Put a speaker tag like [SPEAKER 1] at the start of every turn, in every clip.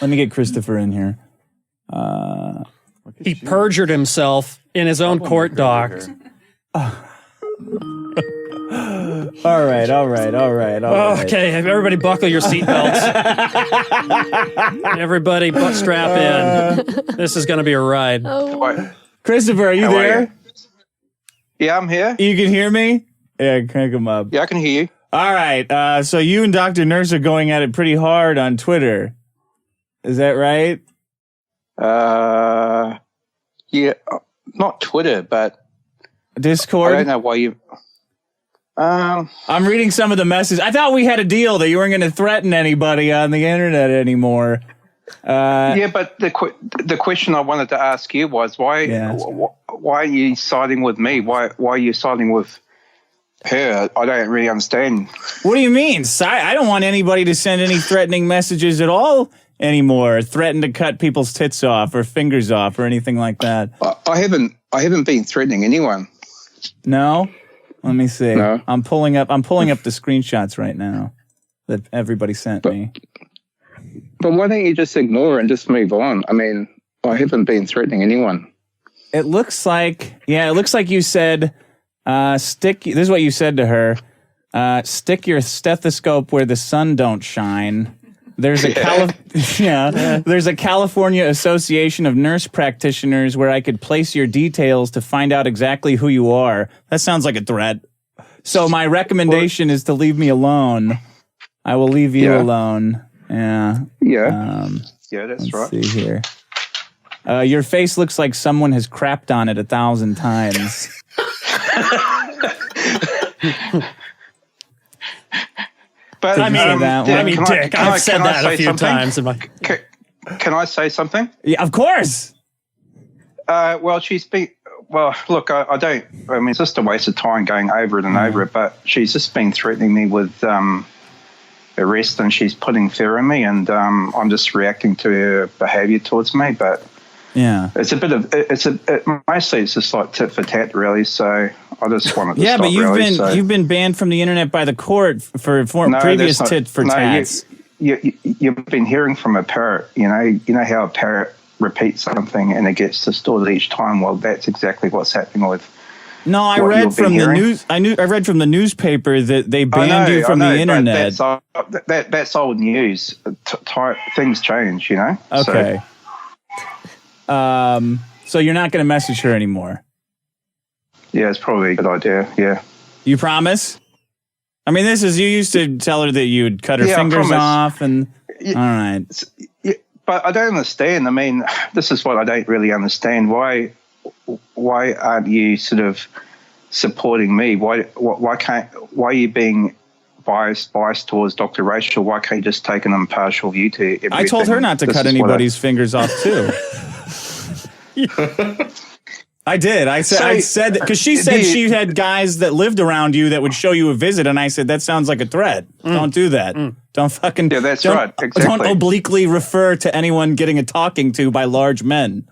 [SPEAKER 1] Let me get Christopher in here.
[SPEAKER 2] He perjured himself in his own court doc.
[SPEAKER 1] All right.
[SPEAKER 2] Okay, everybody buckle your seatbelts. Everybody strap in. This is going to be a ride.
[SPEAKER 1] Christopher, are you there?
[SPEAKER 3] Yeah, I'm here.
[SPEAKER 1] You can hear me? Yeah, crank him up.
[SPEAKER 3] Yeah, I can hear you.
[SPEAKER 1] All right. So you and Dr. Nurse are going at it pretty hard on Twitter. Is that right?
[SPEAKER 3] Yeah, not Twitter, but
[SPEAKER 1] Discord?
[SPEAKER 3] I don't know why you...
[SPEAKER 1] I'm reading some of the messages. I thought we had a deal that you weren't going to threaten anybody on the internet anymore.
[SPEAKER 3] Yeah, but the question I wanted to ask you was why are you siding with me? Why are you siding with her? I don't really understand.
[SPEAKER 1] What do you mean? I don't want anybody to send any threatening messages at all anymore. Threaten to cut people's tits off or fingers off or anything like that.
[SPEAKER 3] I haven't been threatening anyone.
[SPEAKER 1] No? Let me see.
[SPEAKER 3] No.
[SPEAKER 1] I'm pulling up the screenshots right now that everybody sent me.
[SPEAKER 3] But why don't you just ignore it and just move on? I mean, I haven't been threatening anyone.
[SPEAKER 1] It looks like you said, this is what you said to her, stick your stethoscope where the sun don't shine. There's a there's a California Association of Nurse Practitioners where I could place your details to find out exactly who you are. That sounds like a threat. So my recommendation is to leave me alone. I will leave you alone. Yeah.
[SPEAKER 3] Yeah. That's right.
[SPEAKER 1] Let's see here. Your face looks like someone has crapped on it 1,000 times.
[SPEAKER 3] But
[SPEAKER 1] I mean,
[SPEAKER 2] Dick, I've said that a few times.
[SPEAKER 3] Can I say something?
[SPEAKER 1] Yeah, of course.
[SPEAKER 3] Well, look, I don't. I mean, it's just a waste of time going over it and over it. But she's just been threatening me with arrest, and she's putting fear in me, and I'm just reacting to her behaviour towards me. But
[SPEAKER 1] yeah,
[SPEAKER 3] it's a bit of mostly it's just like tit for tat, really. So I just wanted to stop.
[SPEAKER 1] But you've been banned from the internet by the court for previous tit for tats.
[SPEAKER 3] You've been hearing from a parrot. You know how a parrot repeats something and it gets distorted each time. Well, that's exactly what's happening with.
[SPEAKER 1] No, I read from the news. I read from the newspaper that they banned you from the internet.
[SPEAKER 3] That's old news. Things change, you know.
[SPEAKER 1] Okay. So you're not going to message her anymore.
[SPEAKER 3] Yeah, it's probably a good idea. Yeah.
[SPEAKER 1] You promise? I mean, you used to tell her that you'd cut her fingers off, and all right.
[SPEAKER 3] Yeah, but I don't understand. I mean, this is what I don't really understand. Why aren't you sort of supporting me? Why are you being biased towards Dr. Rachel? Why can't you just take an impartial view to everything?
[SPEAKER 1] I told her not to cut anybody's fingers off too. I did. I said because she said she had guys that lived around you that would show you a visit, and I said that sounds like a threat. Don't do that. Don't fucking. Yeah,
[SPEAKER 3] that's right. Exactly.
[SPEAKER 1] Don't obliquely refer to anyone getting a talking to by large men.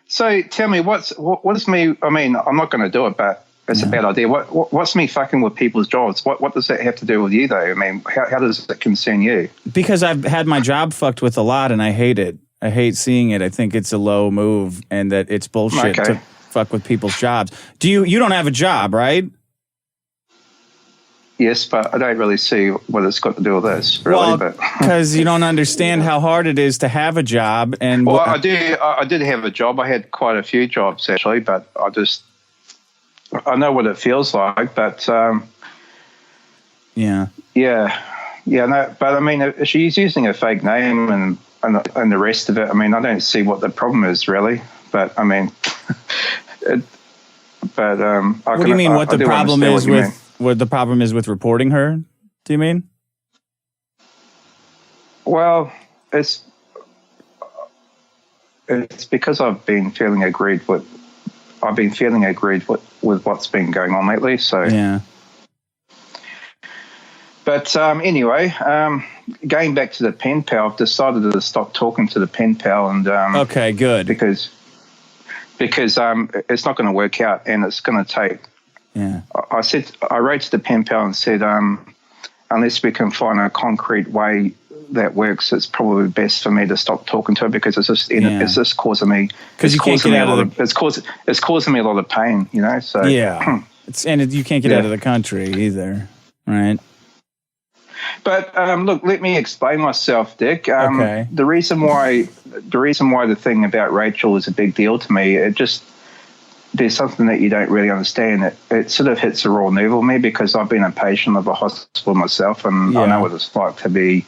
[SPEAKER 3] So tell me, what is me? I mean, I'm not going to do it, but it's a bad idea. What's me fucking with people's jobs? What does that have to do with you, though? I mean, how does it concern you?
[SPEAKER 1] Because I've had my job fucked with a lot, and I hate it. I hate seeing it. I think it's a low move, and that it's bullshit to fuck with people's jobs. You don't have a job, right?
[SPEAKER 3] Yes, but I don't really see what it's got to do with this, really.
[SPEAKER 1] Well, because you don't understand how hard it is to have a job. And
[SPEAKER 3] well, I did have a job. I had quite a few jobs actually, but I know what it feels like. But no. But I mean, if she's using a fake name and the rest of it, I mean, I don't see what the problem is really. But I mean,
[SPEAKER 1] what do you mean? What the problem is with? What the problem is with reporting her? Do you mean?
[SPEAKER 3] Well, it's because I've been feeling aggrieved with what's been going on lately. So
[SPEAKER 1] yeah.
[SPEAKER 3] But anyway, going back to the pen pal, I've decided to stop talking to the pen pal, and
[SPEAKER 1] okay, good,
[SPEAKER 3] because it's not going to work out, and it's going to take.
[SPEAKER 1] Yeah,
[SPEAKER 3] I wrote to the pen pal and said, unless we can find a concrete way that works, it's probably best for me to stop talking to her because it's just causing me.
[SPEAKER 1] Because you can't get out of
[SPEAKER 3] it's causing me a lot of pain, you know. So
[SPEAKER 1] yeah, you can't get out of the country either, right?
[SPEAKER 3] But look, let me explain myself, Dick.
[SPEAKER 1] Okay.
[SPEAKER 3] The reason why the thing about Rachel is a big deal to me, there's something that you don't really understand. It sort of hits a raw nerve with me because I've been a patient of a hospital myself, and I know what it's like to be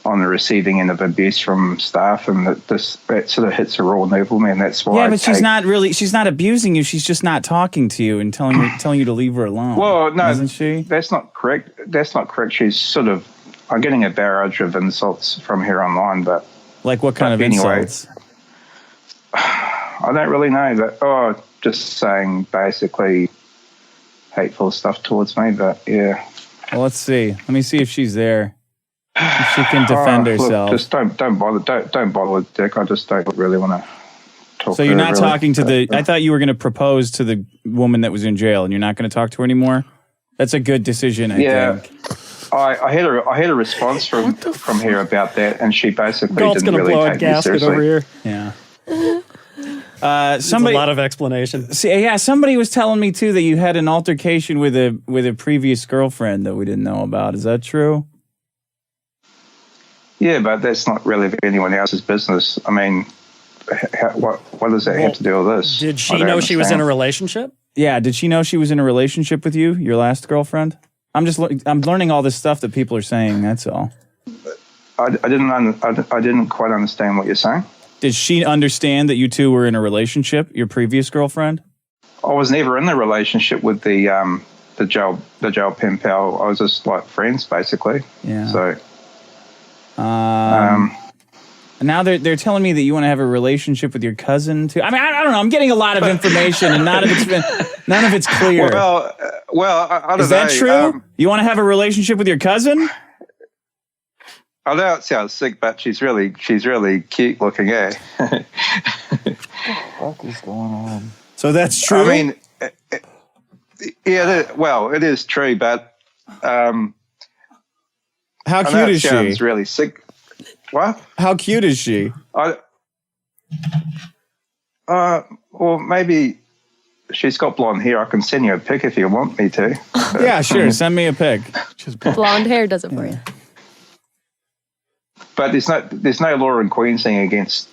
[SPEAKER 3] on the receiving end of abuse from staff, and that sort of hits a raw nerve with me, and that's why.
[SPEAKER 1] Yeah, but she's not abusing you. She's just not talking to you and telling you to leave her alone.
[SPEAKER 3] Well, no,
[SPEAKER 1] isn't she?
[SPEAKER 3] That's not correct. She's I'm getting a barrage of insults from her online, but
[SPEAKER 1] like what kind of insults?
[SPEAKER 3] I don't really know. But just saying basically hateful stuff towards me. But yeah.
[SPEAKER 1] Well, let's see. Let me see if she's there. If she can defend herself.
[SPEAKER 3] Look, just don't bother, Dick. I just don't really want to talk.
[SPEAKER 1] So you're not talking to I thought you were going to propose to the woman that was in jail, and you're not going to talk to her anymore. That's a good decision, I think.
[SPEAKER 3] I had a response from her about that, and she basically
[SPEAKER 2] Galt's
[SPEAKER 3] didn't really take me seriously.
[SPEAKER 2] Over here.
[SPEAKER 1] Yeah.
[SPEAKER 2] Somebody, a lot of explanation.
[SPEAKER 1] Somebody was telling me too that you had an altercation with a previous girlfriend that we didn't know about. Is that true?
[SPEAKER 3] Yeah, but that's not really anyone else's business. I mean, what does that have to do with this?
[SPEAKER 2] Did she know she was in a relationship?
[SPEAKER 1] Yeah, did she know she was in a relationship with you, your last girlfriend? I'm learning all this stuff that people are saying. That's all.
[SPEAKER 3] I didn't quite understand what you're saying.
[SPEAKER 1] Did she understand that you two were in a relationship, your previous girlfriend?
[SPEAKER 3] I was never in a relationship with the jail pen pal. I was just like friends, basically. Yeah. So.
[SPEAKER 1] Now they're telling me that you want to have a relationship with your cousin too. I mean, I don't know. I'm getting a lot of information, and none of it's clear.
[SPEAKER 3] Well, I don't know.
[SPEAKER 1] Is that true? You want to have a relationship with your cousin?
[SPEAKER 3] I know it sounds sick, but she's really cute looking, eh?
[SPEAKER 1] What the fuck is going on? So that's true?
[SPEAKER 3] I mean, it is true, but
[SPEAKER 1] how cute is she?
[SPEAKER 3] Sounds really sick. What?
[SPEAKER 1] How cute is she?
[SPEAKER 3] Well, maybe she's got blonde hair. I can send you a pic if you want me to.
[SPEAKER 1] Yeah, sure. Send me a pic.
[SPEAKER 4] Blonde hair does it for you.
[SPEAKER 3] But there's no law in Queensland against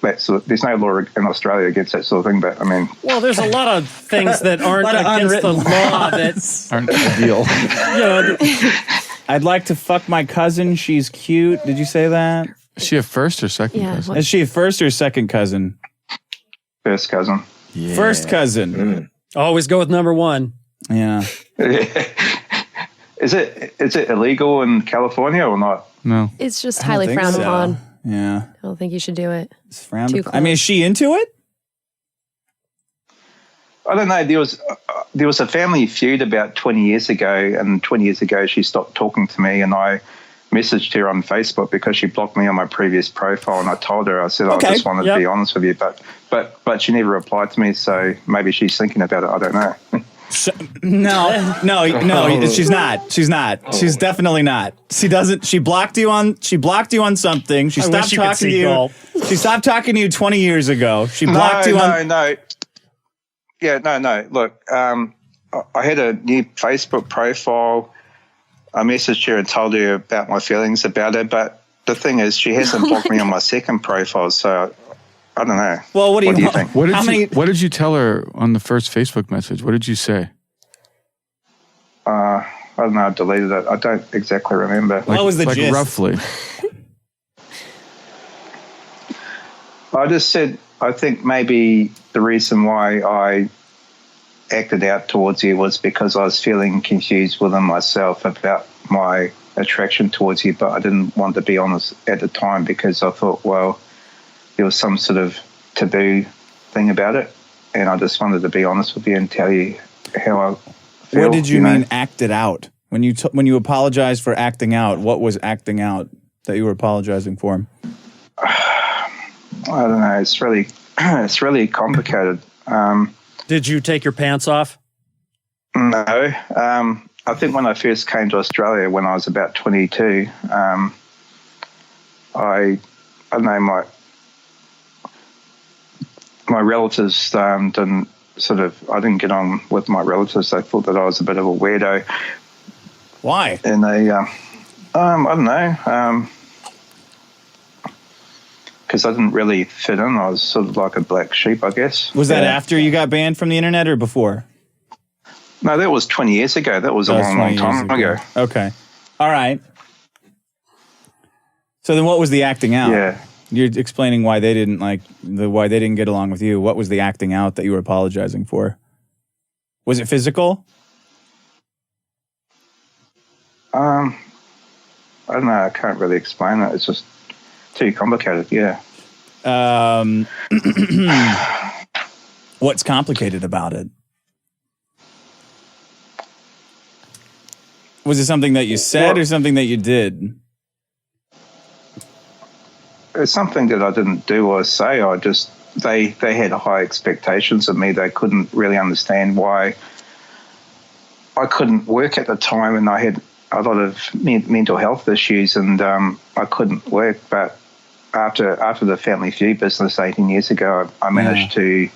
[SPEAKER 3] that sort. There's no law in Australia against that sort of thing. But I mean,
[SPEAKER 2] well, there's a lot of things that aren't against the law that
[SPEAKER 5] aren't ideal.
[SPEAKER 1] I'd like to fuck my cousin. She's cute. Did you say that?
[SPEAKER 5] Is she a first or second cousin?
[SPEAKER 1] Is she a first or second cousin?
[SPEAKER 3] First cousin.
[SPEAKER 1] Yeah. First cousin.
[SPEAKER 3] Mm.
[SPEAKER 2] Always go with number one.
[SPEAKER 1] Yeah.
[SPEAKER 3] Is it illegal in California or not?
[SPEAKER 5] No.
[SPEAKER 4] It's just highly frowned upon.
[SPEAKER 1] Yeah.
[SPEAKER 4] I don't think you should do it.
[SPEAKER 1] It's frowned upon. I mean, is she into it?
[SPEAKER 3] I don't know. There was a family feud about 20 years ago, and 20 years ago she stopped talking to me, and I messaged her on Facebook because she blocked me on my previous profile, and I told her, I said, I just wanted to be honest with you, but she never replied to me, so maybe she's thinking about it. I don't know.
[SPEAKER 1] No, she's not. She's not. She's definitely not. She doesn't. She blocked you on something. She stopped talking to you. She stopped talking to you 20 years ago. She blocked you on.
[SPEAKER 3] No. Yeah, no. Look, I had a new Facebook profile. I messaged her and told her about my feelings about her, but the thing is, she hasn't blocked me on my second profile, so I don't know.
[SPEAKER 1] Well, what do you think?
[SPEAKER 5] What did you tell her on the first Facebook message? What did you say?
[SPEAKER 3] I don't know. I deleted it. I don't exactly remember.
[SPEAKER 1] What was the gist?
[SPEAKER 5] Roughly.
[SPEAKER 3] I just said, I think maybe the reason why I acted out towards you was because I was feeling confused within myself about my attraction towards you, but I didn't want to be honest at the time because I thought, well, there was some sort of taboo thing about it, and I just wanted to be honest with you and tell you how I feel.
[SPEAKER 1] What did you mean acted out? When you apologized for acting out, what was acting out that you were apologizing for?
[SPEAKER 3] I don't know. It's really complicated.
[SPEAKER 2] Did you take your pants off?
[SPEAKER 3] No. I think when I first came to Australia when I was about 22, I don't know, my relatives didn't I didn't get on with my relatives. They thought that I was a bit of a weirdo.
[SPEAKER 1] Why?
[SPEAKER 3] And they, I don't know, because I didn't really fit in. I was sort of like a black sheep, I guess.
[SPEAKER 1] Was that after you got banned from the internet or before?
[SPEAKER 3] No, that was 20 years ago. That was a long time ago.
[SPEAKER 1] Okay. All right. So then what was the acting out?
[SPEAKER 3] Yeah.
[SPEAKER 1] You're explaining why they didn't why they didn't get along with you. What was the acting out that you were apologizing for? Was it physical?
[SPEAKER 3] I don't know. I can't really explain it. It's just too complicated. Yeah.
[SPEAKER 1] What's complicated about it? Was it something that you said or something that you did?
[SPEAKER 3] It's something that I didn't do or say. They had high expectations of me. They couldn't really understand why I couldn't work at the time, and I had a lot of mental health issues, and I couldn't work. But after the Family Feud business 18 years ago, I managed to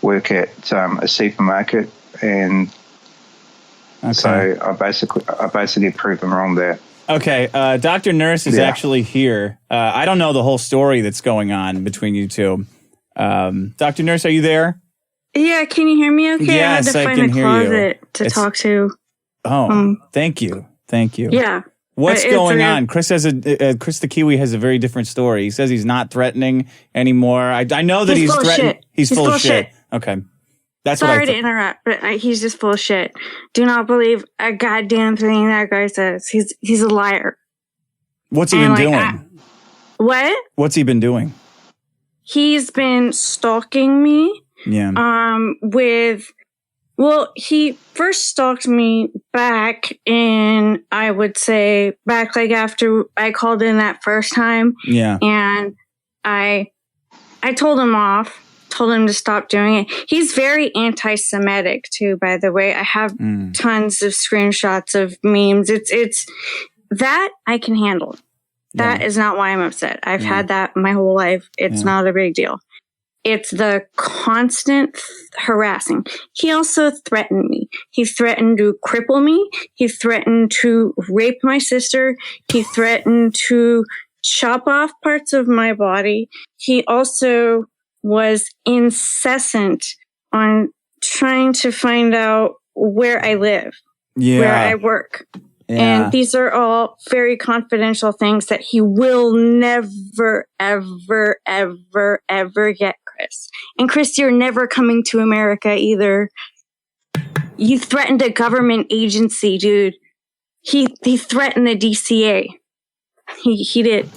[SPEAKER 3] work at a supermarket, and so I basically proved them wrong there.
[SPEAKER 1] Okay, Dr. Nurse is actually here. I don't know the whole story that's going on between you two. Dr. Nurse, are you there?
[SPEAKER 6] Yeah, can you hear me okay?
[SPEAKER 1] Yes,
[SPEAKER 6] I had to find a closet to talk to.
[SPEAKER 1] Oh, thank you.
[SPEAKER 6] Yeah.
[SPEAKER 1] What's going on? Chris Chris the Kiwi has a very different story. He says he's not threatening anymore. I know that he's threatening. He's full of shit. Okay. That's
[SPEAKER 6] Sorry to interrupt, but he's just full of shit. Do not believe a goddamn thing that guy says. He's a liar.
[SPEAKER 1] What's he been doing?
[SPEAKER 6] What?
[SPEAKER 1] What's he been doing?
[SPEAKER 6] He's been stalking me.
[SPEAKER 1] Yeah.
[SPEAKER 6] He first stalked me back in, I would say, after I called in that first time.
[SPEAKER 1] Yeah.
[SPEAKER 6] And I told him off. Told him to stop doing it. He's very anti-Semitic too, by the way. I have tons of screenshots of memes. It's that I can handle. That is not why I'm upset. I've had that my whole life. It's not a big deal. It's the constant harassing. He also threatened me. He threatened to cripple me. He threatened to rape my sister. He threatened to chop off parts of my body. He also was incessant on trying to find out where I live, where I work. Yeah. And these are all very confidential things that he will never, ever, ever, ever get, Chris. And Chris, you're never coming to America either. You threatened a government agency, dude. He threatened the DCA. He did.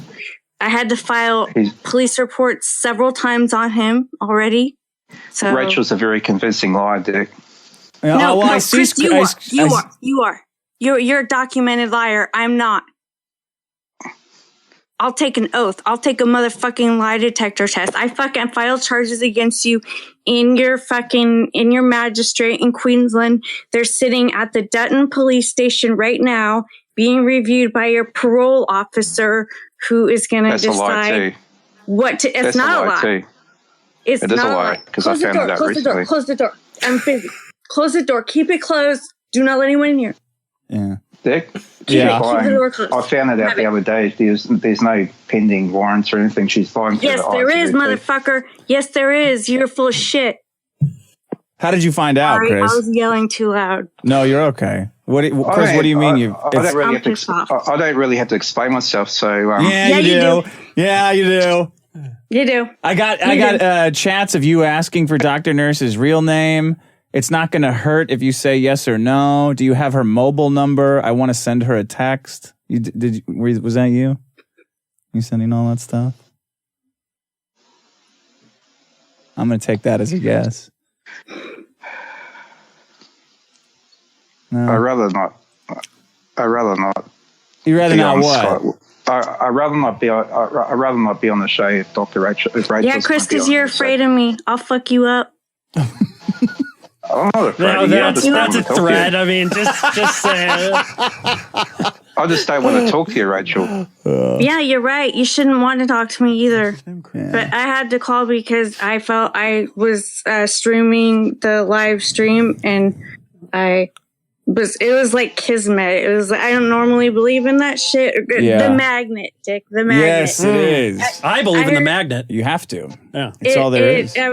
[SPEAKER 6] I had to file police reports several times on him already. So
[SPEAKER 3] Rachel's a very convincing liar, Dick.
[SPEAKER 6] No, Chris, you are. You're a documented liar. I'm not. I'll take an oath. I'll take a motherfucking lie detector test. I fucking filed charges against you in your magistrate in Queensland. They're sitting at the Dutton police station right now, being reviewed by your parole officer, who is going to decide what to. It's not a lie. Too. It's not a lie.
[SPEAKER 3] Because I found it out recently.
[SPEAKER 6] Close the door. I'm busy. Close the door. Keep it closed. Do not let anyone in here.
[SPEAKER 1] Yeah.
[SPEAKER 3] Dick?
[SPEAKER 6] Keep the door closed.
[SPEAKER 3] I found it out the other day. There's no pending warrants or anything. She's fine.
[SPEAKER 6] Yes, there is, motherfucker. Yes, there is. You're full of shit.
[SPEAKER 1] How did you find out, Chris?
[SPEAKER 6] I was yelling too loud.
[SPEAKER 1] No, you're okay. Chris, what do you mean?
[SPEAKER 3] I don't really have to explain myself. So
[SPEAKER 1] yeah, you do. Yeah, you do.
[SPEAKER 6] You do.
[SPEAKER 1] I got chats of you asking for Dr. Nurse's real name. It's not going to hurt if you say yes or no. Do you have her mobile number? I want to send her a text. Was that you? You sending all that stuff? I'm going to take that as a yes. No.
[SPEAKER 3] I'd rather not.
[SPEAKER 1] You'd rather not what?
[SPEAKER 3] I'd rather not be on the show if Dr. Rachel.
[SPEAKER 6] Yeah, Chris, because you're afraid of me. I'll fuck you up.
[SPEAKER 3] I'm not afraid
[SPEAKER 2] Now
[SPEAKER 3] of you. I just don't
[SPEAKER 2] that's a
[SPEAKER 3] want to talk to
[SPEAKER 2] threat.
[SPEAKER 3] you.
[SPEAKER 2] I mean, just saying.
[SPEAKER 3] I just don't want to talk to you, Rachel.
[SPEAKER 6] Yeah, you're right. You shouldn't want to talk to me either. But I had to call because I felt I was streaming the live stream and it was like kismet. It was like, I don't normally believe in that shit.
[SPEAKER 1] Yeah.
[SPEAKER 6] The magnet, Dick. The magnet.
[SPEAKER 1] Yes, it is.
[SPEAKER 2] I believe in the magnet.
[SPEAKER 1] You have to.
[SPEAKER 2] Yeah.
[SPEAKER 1] It's all there is.
[SPEAKER 6] I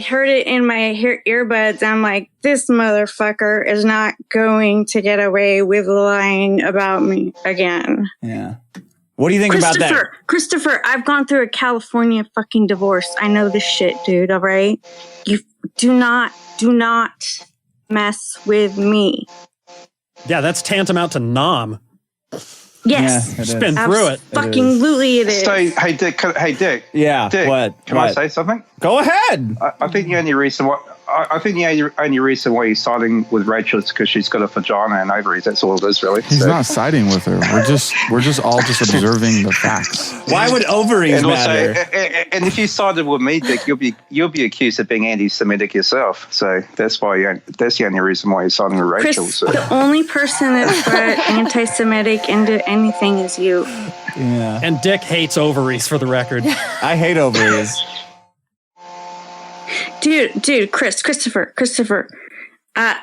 [SPEAKER 6] heard it in my earbuds. I'm like, this motherfucker is not going to get away with lying about me again.
[SPEAKER 1] Yeah. What do you think about that?
[SPEAKER 6] Christopher, I've gone through a California fucking divorce. I know this shit, dude. All right, you do not mess with me.
[SPEAKER 2] Yeah, that's tantamount to nom.
[SPEAKER 6] Yes,
[SPEAKER 1] Yeah, it is.
[SPEAKER 2] Been through it.
[SPEAKER 6] Fucking it is.
[SPEAKER 3] So, hey, Dick.
[SPEAKER 1] Yeah.
[SPEAKER 3] Dick,
[SPEAKER 1] What?
[SPEAKER 3] Can
[SPEAKER 1] What?
[SPEAKER 3] I say something?
[SPEAKER 1] Go ahead.
[SPEAKER 3] I think the only reason why you're siding with Rachel is because she's got a vagina and ovaries. That's all it is, really.
[SPEAKER 5] He's not siding with her. We're just all just observing the facts.
[SPEAKER 1] Why would ovaries
[SPEAKER 3] And also,
[SPEAKER 1] matter?
[SPEAKER 3] and if you sided with me, Dick, you'll be accused of being anti-Semitic yourself. So that's the only reason why you're siding with Rachel.
[SPEAKER 6] Chris,
[SPEAKER 3] So.
[SPEAKER 6] the only person that's got anti-Semitic into anything is you.
[SPEAKER 1] Yeah.
[SPEAKER 2] And Dick hates ovaries, for the record.
[SPEAKER 1] I hate ovaries.
[SPEAKER 6] Dude, Christopher.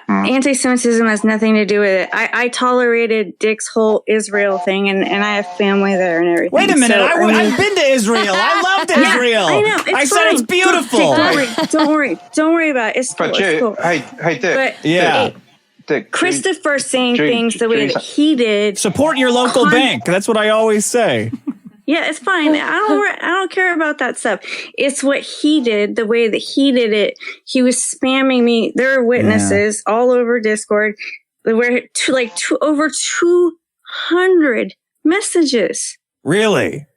[SPEAKER 6] Anti-Semitism has nothing to do with it. I tolerated Dick's whole Israel thing, and I have family there and everything.
[SPEAKER 1] Wait a minute.
[SPEAKER 6] So,
[SPEAKER 1] I've been to Israel. I loved Israel.
[SPEAKER 6] I know. It's
[SPEAKER 1] said
[SPEAKER 6] fine.
[SPEAKER 1] it's beautiful.
[SPEAKER 6] Don't worry about it. It's cool.
[SPEAKER 3] But
[SPEAKER 6] It's cool.
[SPEAKER 3] hey, Dick.
[SPEAKER 6] But
[SPEAKER 1] Yeah.
[SPEAKER 3] Dick,
[SPEAKER 6] Christopher saying
[SPEAKER 3] Drew-
[SPEAKER 6] things the way
[SPEAKER 3] Drew's-
[SPEAKER 6] that he did.
[SPEAKER 1] Support your local bank. That's what I always say.
[SPEAKER 6] Yeah, it's fine. I don't care about that stuff. It's what he did, the way that he did it. He was spamming me. There are witnesses all over Discord. There were over 200 messages.
[SPEAKER 1] Really?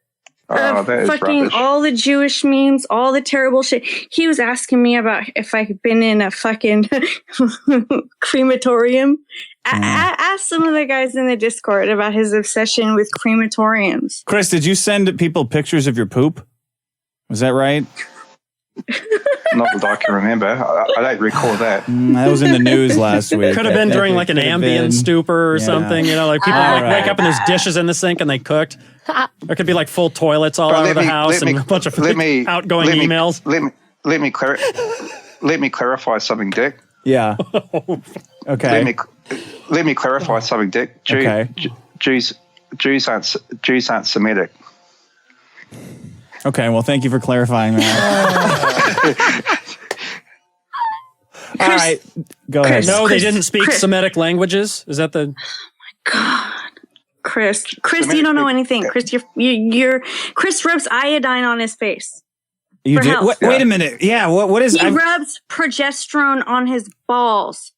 [SPEAKER 3] Oh, that is
[SPEAKER 6] fucking
[SPEAKER 3] rubbish.
[SPEAKER 6] all the Jewish memes, all the terrible shit. He was asking me about if I've been in a fucking crematorium. Ask some of the guys in the Discord about his obsession with crematoriums.
[SPEAKER 1] Chris, did you send people pictures of your poop? Was that right?
[SPEAKER 3] Not that I can remember. I don't recall that.
[SPEAKER 1] That was in the news last week.
[SPEAKER 2] Could have been during like an
[SPEAKER 1] Could have
[SPEAKER 2] ambient
[SPEAKER 1] been.
[SPEAKER 2] stupor or
[SPEAKER 1] Yeah.
[SPEAKER 2] something, like people
[SPEAKER 1] All
[SPEAKER 2] wake
[SPEAKER 1] right.
[SPEAKER 2] up and there's dishes in the sink and they cooked. There could be like full toilets all
[SPEAKER 3] But
[SPEAKER 2] over the house and a bunch of outgoing emails.
[SPEAKER 3] Let me clarify something, Dick.
[SPEAKER 1] Yeah. Okay.
[SPEAKER 3] Let me clarify something, Dick.
[SPEAKER 1] Okay.
[SPEAKER 3] Jews aren't Semitic.
[SPEAKER 1] Okay. Well, thank you for clarifying that. All right. Go ahead.
[SPEAKER 2] No, they
[SPEAKER 6] Chris-
[SPEAKER 2] didn't speak
[SPEAKER 6] Chris-
[SPEAKER 2] Semitic languages. Is that the?
[SPEAKER 6] God, Chris, you don't know anything. Chris, you're Chris rubs iodine on his face.
[SPEAKER 1] You
[SPEAKER 6] for
[SPEAKER 1] did.
[SPEAKER 6] health.
[SPEAKER 1] Wait a minute. Yeah. What is?
[SPEAKER 6] He rubs progesterone on his balls.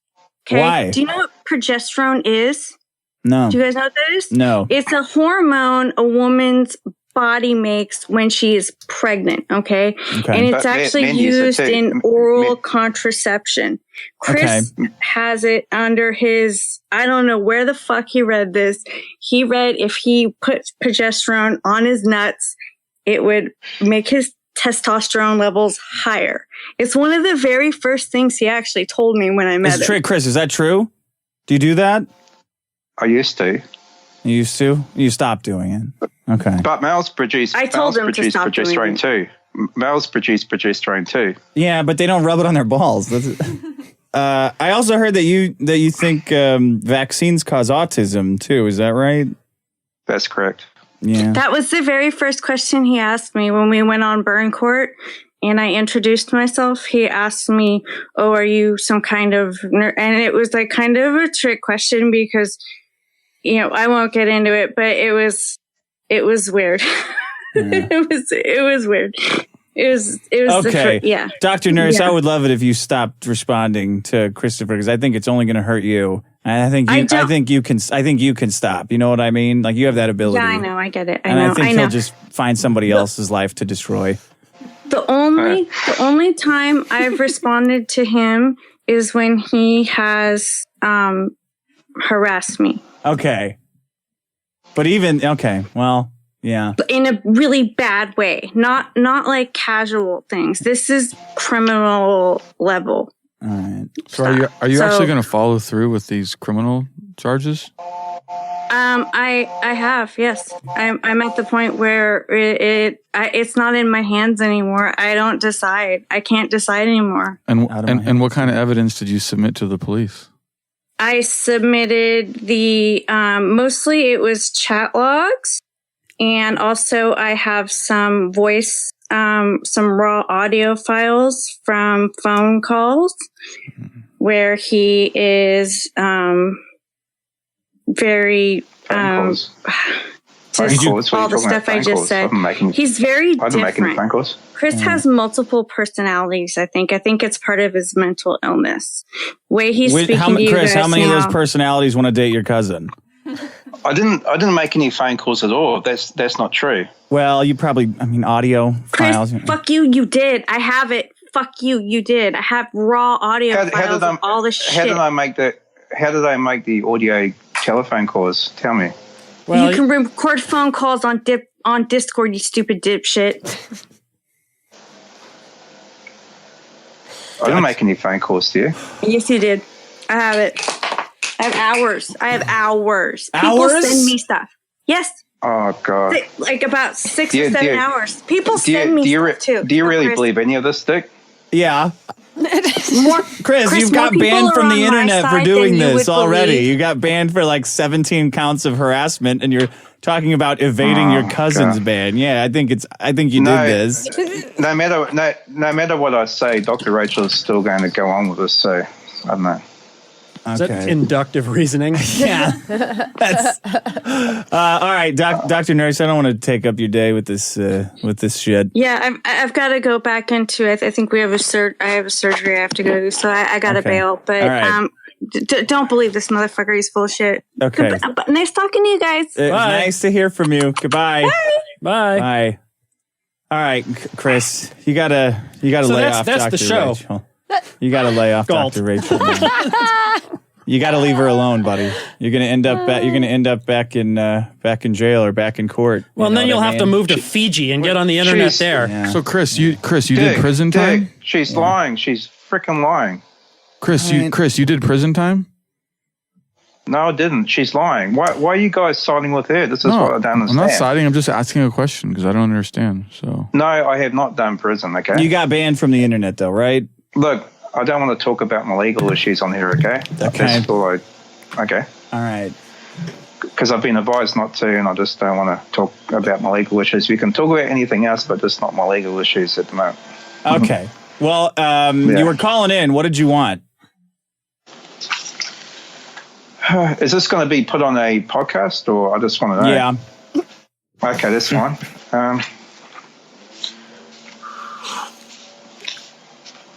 [SPEAKER 6] Okay.
[SPEAKER 1] Why?
[SPEAKER 6] Do you know what progesterone is?
[SPEAKER 1] No.
[SPEAKER 6] Do you guys know what that is?
[SPEAKER 1] No.
[SPEAKER 6] It's a hormone a woman's body makes when she is pregnant. Okay.
[SPEAKER 1] Okay.
[SPEAKER 6] And it's
[SPEAKER 3] But
[SPEAKER 6] actually
[SPEAKER 3] men use it
[SPEAKER 6] used
[SPEAKER 3] too.
[SPEAKER 6] in oral contraception. Chris has it under his, I don't know where the fuck he read this. He read if he put progesterone on his nuts, it would make his testosterone levels higher. It's one of the very first things he actually told me when I met him.
[SPEAKER 1] Chris, is that true? Do you do that?
[SPEAKER 3] I used to.
[SPEAKER 1] You used to? You stopped doing it. Okay.
[SPEAKER 3] But males produce.
[SPEAKER 6] I told him to stop doing
[SPEAKER 3] progesterone
[SPEAKER 6] it.
[SPEAKER 3] too. Males produce progesterone too.
[SPEAKER 1] Yeah, but they don't rub it on their balls. I also heard that you think vaccines cause autism too. Is that right?
[SPEAKER 3] That's correct.
[SPEAKER 1] Yeah.
[SPEAKER 6] That was the very first question he asked me when we went on Burn Court and I introduced myself. He asked me, "Oh, are you some kind of nerd?" And it was like kind of a trick question because, I won't get into it, but it was weird.
[SPEAKER 1] Yeah.
[SPEAKER 6] it was weird. It was
[SPEAKER 1] Okay.
[SPEAKER 6] yeah.
[SPEAKER 1] Dr. Nurse,
[SPEAKER 6] Yeah.
[SPEAKER 1] I would love it if you stopped responding to Christopher because I think it's only going to hurt you. And I think you can stop. You know what I mean? Like you have that ability.
[SPEAKER 6] Yeah, I know. I get it.
[SPEAKER 1] I think
[SPEAKER 6] I know.
[SPEAKER 1] he'll just find somebody else's life to destroy.
[SPEAKER 6] The only time I've responded to him is when he has harassed me
[SPEAKER 1] Okay. But well, yeah.
[SPEAKER 6] in a really bad way, not like casual things. This is criminal level.
[SPEAKER 1] All right.
[SPEAKER 5] So are you actually going to follow through with these criminal charges?
[SPEAKER 6] I have, yes. I'm at the point where it's not in my hands anymore. I don't decide. I can't decide anymore.
[SPEAKER 5] And what kind of evidence did you submit to the police?
[SPEAKER 6] I submitted the mostly it was chat logs, and also I have some voice, some raw audio files from phone calls where he is very
[SPEAKER 3] calls.
[SPEAKER 6] just all the stuff I just said. He's very different.
[SPEAKER 3] I didn't make any phone calls.
[SPEAKER 6] Chris has multiple personalities, I think. I think it's part of his mental illness. Way he's speaking to you
[SPEAKER 1] Chris,
[SPEAKER 6] guys
[SPEAKER 1] how many
[SPEAKER 6] now,
[SPEAKER 1] of those personalities want to date your cousin?
[SPEAKER 3] I didn't make any phone calls at all. That's not true.
[SPEAKER 1] Well, you probably, audio
[SPEAKER 6] Chris,
[SPEAKER 1] files.
[SPEAKER 6] fuck you, you did. I have it. Fuck you, you did. I have raw audio files of all the shit.
[SPEAKER 3] How did I make the audio telephone calls? Tell me.
[SPEAKER 2] Well,
[SPEAKER 6] you can record phone calls on Discord, you stupid dipshit.
[SPEAKER 3] I didn't make any phone calls to you.
[SPEAKER 6] Yes, you did. I have it. I have hours.
[SPEAKER 1] Hours?
[SPEAKER 6] People send me stuff. Yes.
[SPEAKER 3] Oh, God.
[SPEAKER 6] Like about 6 or 7 hours. People send me stuff too.
[SPEAKER 3] Do you really believe any of this, Dick?
[SPEAKER 1] Yeah. Chris, you've
[SPEAKER 6] more
[SPEAKER 1] got
[SPEAKER 6] people
[SPEAKER 1] banned from
[SPEAKER 6] are
[SPEAKER 1] the
[SPEAKER 6] on my
[SPEAKER 1] internet for
[SPEAKER 6] side
[SPEAKER 1] doing
[SPEAKER 6] than you
[SPEAKER 1] this
[SPEAKER 6] would
[SPEAKER 1] already.
[SPEAKER 6] believe.
[SPEAKER 1] You got banned for like 17 counts of harassment, and you're talking about evading your cousin's
[SPEAKER 3] God.
[SPEAKER 1] ban. Yeah, I think you did this.
[SPEAKER 3] No matter what I say, Dr. Rachel is still going to go on with this. So I don't know.
[SPEAKER 2] is that inductive reasoning?
[SPEAKER 1] Yeah. That's all right, Dr. Nurse. I don't want to take up your day with this shit.
[SPEAKER 6] Yeah, I've got to go back into it. I think we have I have a surgery I have to go to, so I got to bail. But
[SPEAKER 1] right.
[SPEAKER 6] Don't believe this motherfucker. He's full of shit.
[SPEAKER 1] Okay.
[SPEAKER 6] But nice talking to you guys.
[SPEAKER 1] It's nice to hear from you. Goodbye.
[SPEAKER 2] Bye.
[SPEAKER 1] Bye. All right, Chris. You gotta lay off.
[SPEAKER 2] That's
[SPEAKER 1] Dr.
[SPEAKER 2] the show.
[SPEAKER 1] Rachel. You gotta lay off
[SPEAKER 2] Galt.
[SPEAKER 1] Dr. Rachel. You got to leave her alone, buddy. You're gonna end up back in jail or back in court.
[SPEAKER 2] Well, and then you'll have to move to Fiji and get on the internet there.
[SPEAKER 1] Yeah.
[SPEAKER 5] So Chris, you did prison time?
[SPEAKER 3] Dick, she's lying. She's freaking lying.
[SPEAKER 5] Chris, you did prison time?
[SPEAKER 3] No, I didn't. She's lying. Why are you guys siding with her? This is what I don't
[SPEAKER 5] I'm
[SPEAKER 3] understand.
[SPEAKER 5] not siding. I'm just asking a question because I don't understand. So
[SPEAKER 3] No, I have not done prison, okay?
[SPEAKER 1] You got banned from the internet, though, right?
[SPEAKER 3] Look, I don't want to talk about my legal issues on here, okay?
[SPEAKER 1] Okay.
[SPEAKER 3] That's all okay.
[SPEAKER 1] All right.
[SPEAKER 3] Because I've been advised not to, and I just don't want to talk about my legal issues. We can talk about anything else, but just not my legal issues at the moment.
[SPEAKER 1] Okay. Well, you were calling in. What did you want?
[SPEAKER 3] Is this going to be put on a podcast, or I just want to know?
[SPEAKER 1] Yeah.
[SPEAKER 3] Okay, that's fine.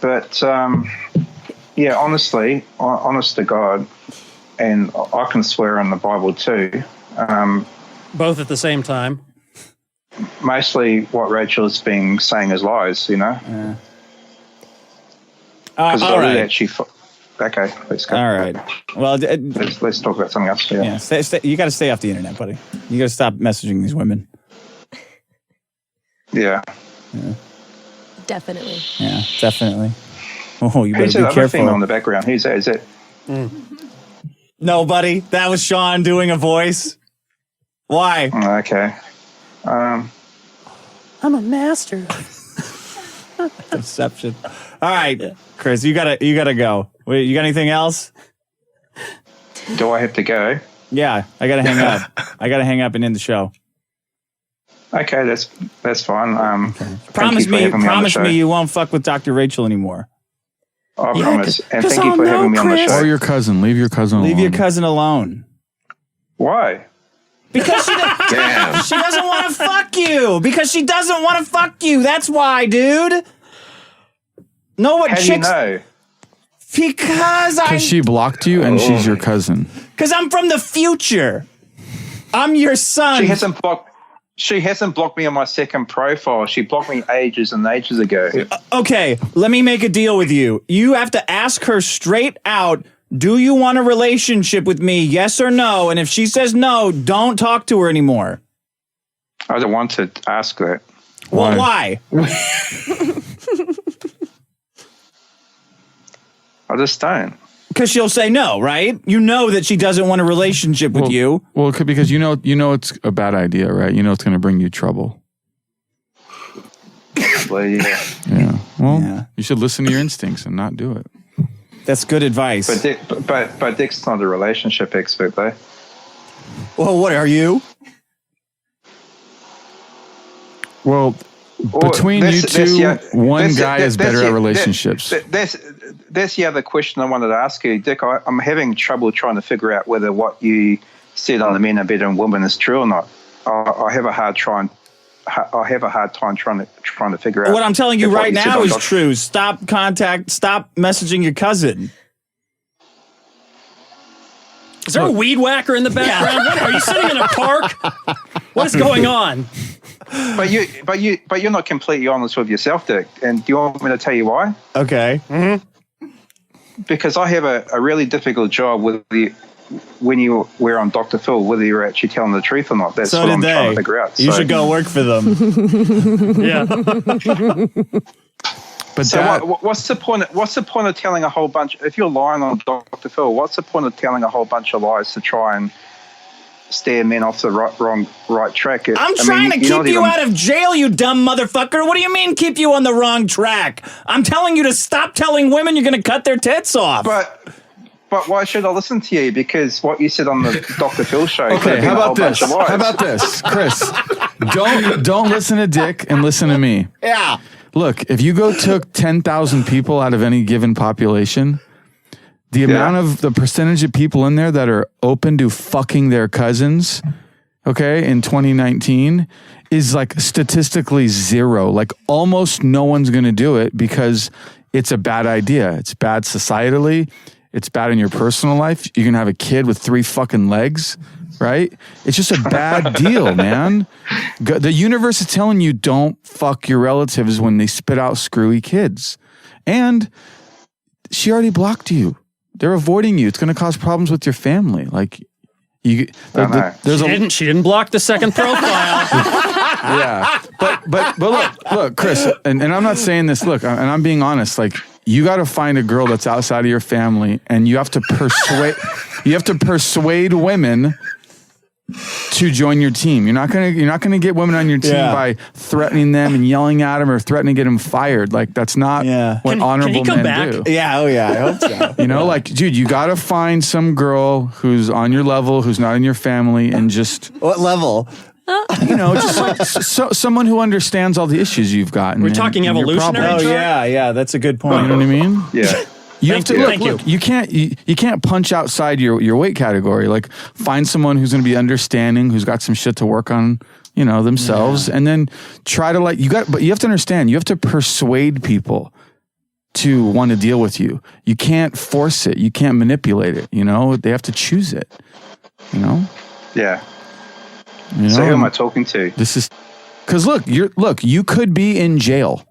[SPEAKER 3] But yeah, honestly, honest to God, and I can swear on the Bible too.
[SPEAKER 2] Both at the same time.
[SPEAKER 3] Mostly what Rachel's been saying is lies, you know?
[SPEAKER 1] Yeah.
[SPEAKER 3] Because
[SPEAKER 1] all right.
[SPEAKER 3] Okay, let's go.
[SPEAKER 1] All right. Well,
[SPEAKER 3] Let's talk about something else. Yeah.
[SPEAKER 1] you got to stay off the internet, buddy. You got to stop messaging these women.
[SPEAKER 3] Yeah.
[SPEAKER 4] Definitely.
[SPEAKER 1] Yeah, definitely. Oh, you better
[SPEAKER 3] Who's
[SPEAKER 1] be
[SPEAKER 3] that other
[SPEAKER 1] careful.
[SPEAKER 3] female in the background? Who's that? Is it?
[SPEAKER 1] No, buddy. That was Sean doing a voice. Why?
[SPEAKER 3] Okay.
[SPEAKER 2] I'm a master.
[SPEAKER 1] Deception. All right, Chris, you gotta go. Wait, you got anything else?
[SPEAKER 3] Do I have to go?
[SPEAKER 1] Yeah, I gotta hang up. I gotta hang up and end the show.
[SPEAKER 3] Okay, that's fine.
[SPEAKER 1] Promise me you won't fuck with Dr. Rachel anymore.
[SPEAKER 3] I promise. And thank you for having me on the show.
[SPEAKER 5] Or your cousin. Leave your cousin alone.
[SPEAKER 1] Leave your cousin alone.
[SPEAKER 3] Why?
[SPEAKER 1] Because she doesn't want to fuck you. Because she doesn't want to fuck you. That's why, dude. Know what
[SPEAKER 3] How do you know?
[SPEAKER 1] Because
[SPEAKER 5] she blocked you and she's your cousin.
[SPEAKER 1] Because I'm from the future. I'm your son.
[SPEAKER 3] She hasn't blocked me on my second profile. She blocked me ages and ages ago.
[SPEAKER 1] Okay, let me make a deal with you. You have to ask her straight out, do you want a relationship with me, yes or no? And if she says no, don't talk to her anymore.
[SPEAKER 3] I don't want to ask that.
[SPEAKER 1] Well, why?
[SPEAKER 3] I just don't.
[SPEAKER 1] Because she'll say no, right? You know that she doesn't want a relationship with you.
[SPEAKER 5] Well, because you know it's a bad idea, right? You know it's going to bring you trouble.
[SPEAKER 3] Well, yeah.
[SPEAKER 5] Yeah. Well, you should listen to your instincts and not do it.
[SPEAKER 1] That's good advice.
[SPEAKER 3] But Dick's not a relationship expert, though.
[SPEAKER 1] Well, what are you?
[SPEAKER 5] Well, between you two, one guy is better at relationships.
[SPEAKER 3] That's the other question I wanted to ask you, Dick. I'm having trouble trying to figure out whether what you said on the men are better than women is true or not. I have a hard time trying to figure out.
[SPEAKER 1] What I'm telling you right now is true. Stop messaging your cousin.
[SPEAKER 2] Is there a weed whacker in the background? What, are you sitting in a park? What is going on?
[SPEAKER 3] But you're not completely honest with yourself, Dick. And do you want me to tell you why?
[SPEAKER 1] Okay.
[SPEAKER 2] Mm-hmm.
[SPEAKER 3] Because I have a really difficult job with when you were on Dr. Phil, whether you're actually telling the truth or not. That's what I'm trying to figure out.
[SPEAKER 1] You should go work for them.
[SPEAKER 2] Yeah.
[SPEAKER 3] But so what's the point? What's the point of telling a whole bunch? If you're lying on Dr. Phil, what's the point of telling a whole bunch of lies to try and steer men off the right track?
[SPEAKER 1] I'm trying to keep you out of jail, you dumb motherfucker. What do you mean keep you on the wrong track? I'm telling you to stop telling women you're going to cut their tits off.
[SPEAKER 3] But why should I listen to you? Because what you said on the Dr. Phil show.
[SPEAKER 5] Okay, how about this? How about this, Chris? Don't listen to Dick and listen to me.
[SPEAKER 1] Yeah.
[SPEAKER 5] Look, if you took 10,000 people out of any given population, the amount of the percentage of people in there that are open to fucking their cousins, okay, in 2019 is like statistically zero. Like almost no one's going to do it because it's a bad idea. It's bad societally. It's bad in your personal life. You're going to have a kid with 3 fucking legs, right? It's just a bad deal, man. The universe is telling you don't fuck your relatives when they spit out screwy kids. And she already blocked you. They're avoiding you. It's going to cause problems with your family. Like she
[SPEAKER 2] didn't block the second profile.
[SPEAKER 5] Yeah. But look, Chris, and I'm not saying this, look, and I'm being honest, like you got to find a girl that's outside of your family and you have to persuade women to join your team. You're not gonna get women on your team by threatening them and yelling at them or threatening to get them fired. Like that's not what honorable men do.
[SPEAKER 1] Yeah, I hope so.
[SPEAKER 5] You know, like, dude, you got to find some girl who's on your level, who's not in your family, and just
[SPEAKER 1] what level?
[SPEAKER 5] You know, just like someone who understands all the issues you've got.
[SPEAKER 2] We're talking evolutionary.
[SPEAKER 1] Oh yeah, that's a good point.
[SPEAKER 5] You know what I mean?
[SPEAKER 3] Yeah.
[SPEAKER 5] You have to look. You can't punch outside your weight category. Like find someone who's going to be understanding, who's got some shit to work on, you know, themselves, and then try to but you have to understand. You have to persuade people to want to deal with you. You can't force it. You can't manipulate it. You know, they have to choose it. You know.
[SPEAKER 3] Yeah.
[SPEAKER 5] You know?
[SPEAKER 3] So who am I talking to?
[SPEAKER 5] This is because you could be in jail,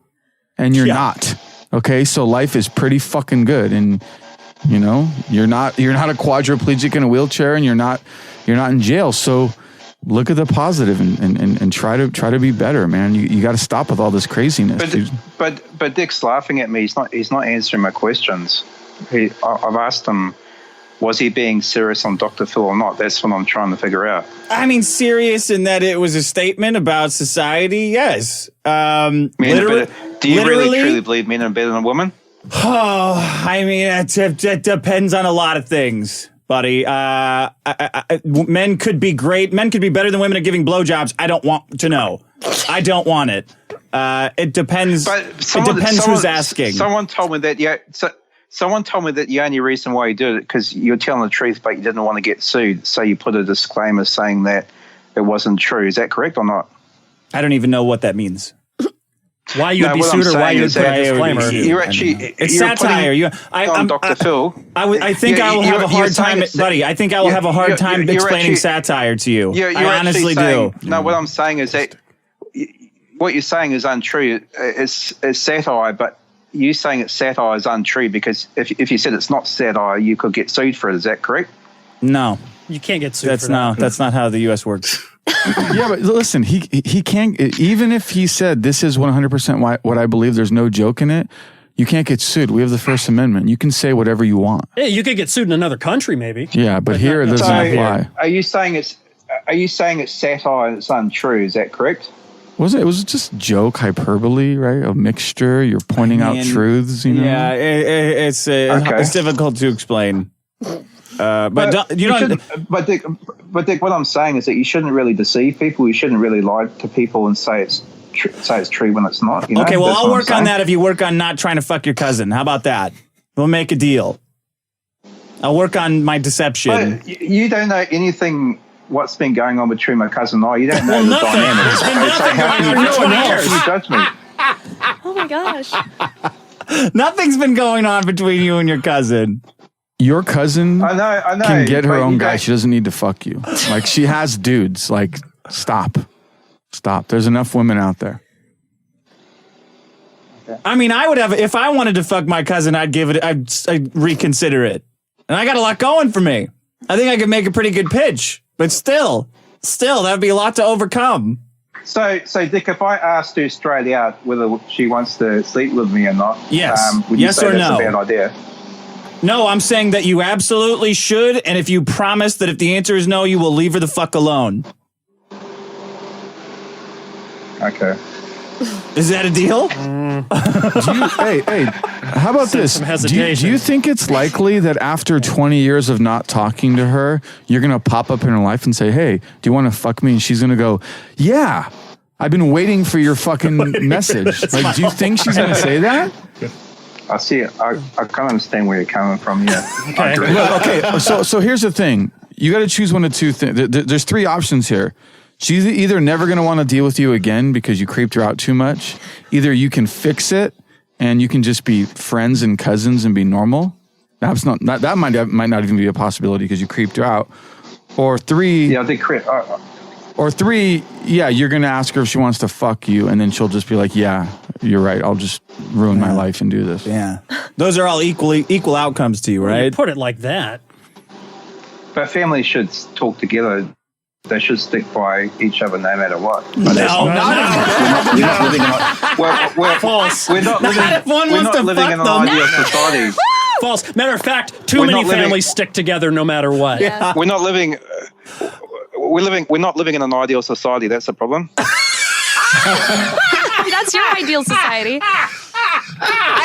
[SPEAKER 5] and you're not. Okay, so life is pretty fucking good, and you know you're not a quadriplegic in a wheelchair, and you're not in jail. So look at the positive and try to be better, man. You got to stop with all this craziness.
[SPEAKER 3] But Dick's laughing at me. He's not answering my questions. I've asked him, was he being serious on Dr. Phil or not? That's what I'm trying to figure out.
[SPEAKER 1] I mean, serious in that it was a statement about society. Yes.
[SPEAKER 3] Do you really truly believe men are better than women?
[SPEAKER 1] Oh, I mean, it depends on a lot of things, buddy. Men could be great. Men could be better than women at giving blowjobs. I don't want to know. I don't want it. It depends. It depends who's asking.
[SPEAKER 3] Someone told me that. Someone told me that the only reason why you did it because you're telling the truth, but you didn't want to get sued, so you put a disclaimer saying that it wasn't true. Is that correct or not?
[SPEAKER 1] I don't even know what that means.
[SPEAKER 2] Why you'd be sued or why you'd put a disclaimer?
[SPEAKER 1] It's satire.
[SPEAKER 3] I'm Dr. Phil.
[SPEAKER 1] I think I will have a hard time, buddy. I think I will have a hard time explaining satire to you. I honestly do.
[SPEAKER 3] No, what I'm saying is that what you're saying is untrue. It's satire, but you saying it's satire is untrue because if you said it's not satire, you could get sued for it. Is that correct?
[SPEAKER 1] No.
[SPEAKER 2] You can't get sued for that.
[SPEAKER 1] That's not how the U.S. works.
[SPEAKER 5] Yeah, but listen, he can't, even if he said this is 100% what I believe, there's no joke in it, You can't get sued. We have the First Amendment. You can say whatever you want.
[SPEAKER 2] Yeah, you could get sued in another country, maybe.
[SPEAKER 5] Yeah, but here it doesn't apply.
[SPEAKER 3] Are you saying it's satire and it's untrue? Is that correct?
[SPEAKER 5] It was just joke, hyperbole, right? A mixture. You're pointing out truths, you know?
[SPEAKER 1] Yeah, it's difficult to explain. But Dick,
[SPEAKER 3] what I'm saying is that you shouldn't really deceive people. You shouldn't really lie to people and say it's true when it's not. You know?
[SPEAKER 1] Okay, well,
[SPEAKER 3] That's
[SPEAKER 1] I'll
[SPEAKER 3] what I'm
[SPEAKER 1] work on
[SPEAKER 3] saying.
[SPEAKER 1] that if you work on not trying to fuck your cousin. How about that? We'll make a deal. I'll work on my deception.
[SPEAKER 3] But you don't know anything. What's been going on between my cousin and I? You don't know
[SPEAKER 2] Well,
[SPEAKER 3] the
[SPEAKER 2] nothing.
[SPEAKER 3] dynamics.
[SPEAKER 2] There's been
[SPEAKER 3] So
[SPEAKER 2] nothing
[SPEAKER 3] how
[SPEAKER 2] going
[SPEAKER 3] can
[SPEAKER 2] on
[SPEAKER 3] you-
[SPEAKER 2] for 20
[SPEAKER 3] how
[SPEAKER 2] years.
[SPEAKER 3] can you judge me?
[SPEAKER 4] Oh my gosh.
[SPEAKER 1] Nothing's been going on between you and your cousin.
[SPEAKER 5] Your cousin
[SPEAKER 3] I know.
[SPEAKER 5] can get her
[SPEAKER 3] but
[SPEAKER 5] own
[SPEAKER 3] you
[SPEAKER 5] guy.
[SPEAKER 3] don't-
[SPEAKER 5] She doesn't need to fuck you. Like, she has dudes. Like, stop. There's enough women out there.
[SPEAKER 1] I mean, I would have, if I wanted to fuck my cousin, I'd reconsider it. And I got a lot going for me. I think I could make a pretty good pitch, but still, that'd be a lot to overcome.
[SPEAKER 3] So Dick, if I asked her straight out whether she wants to sleep with me or not,
[SPEAKER 1] Yes.
[SPEAKER 3] would you
[SPEAKER 1] Yes
[SPEAKER 3] say
[SPEAKER 1] or
[SPEAKER 3] that's
[SPEAKER 1] no?
[SPEAKER 3] a bad idea?
[SPEAKER 1] No, I'm saying that you absolutely should. And if you promise that if the answer is no, you will leave her the fuck alone.
[SPEAKER 3] Okay.
[SPEAKER 1] Is that a deal?
[SPEAKER 5] Hey, how about this?
[SPEAKER 2] Some
[SPEAKER 5] Do
[SPEAKER 2] hesitation.
[SPEAKER 5] you think it's likely that after 20 years of not talking to her, you're going to pop up in her life and say, hey, do you want to fuck me? And she's going to go, yeah, I've been waiting for your fucking message. Like, do you think she's going to say that?
[SPEAKER 3] I see it. I can't understand where you're coming from. Yeah.
[SPEAKER 2] Okay.
[SPEAKER 5] Look, okay, so here's the thing. You got to choose one of two things. There's three options here. She's either never going to want to deal with you again because you creeped her out too much. Either you can fix it and you can just be friends and cousins and be normal. That might not even be a possibility because you creeped her out. Or three,
[SPEAKER 3] Yeah, I think
[SPEAKER 5] you're going to ask her if she wants to fuck you, and then she'll just be like, yeah, you're right. I'll just ruin my life and do this.
[SPEAKER 1] Yeah. Those are all equal outcomes to you,
[SPEAKER 2] You
[SPEAKER 1] right?
[SPEAKER 2] put it like that.
[SPEAKER 3] but families should talk together. They should stick by each other no matter what. But
[SPEAKER 1] No,
[SPEAKER 3] that's not- We're not living in a,
[SPEAKER 2] False.
[SPEAKER 3] We're not living,
[SPEAKER 1] Not if one
[SPEAKER 3] we're
[SPEAKER 1] wants
[SPEAKER 3] not
[SPEAKER 1] to
[SPEAKER 3] living
[SPEAKER 1] fuck
[SPEAKER 3] in an
[SPEAKER 1] them.
[SPEAKER 3] ideal society.
[SPEAKER 2] False. Matter of fact, too
[SPEAKER 3] We're
[SPEAKER 2] many
[SPEAKER 3] not living-
[SPEAKER 2] families stick together no matter what.
[SPEAKER 4] Yeah.
[SPEAKER 3] We're not living. We're not living in an ideal society. That's the problem.
[SPEAKER 4] That's your ideal society.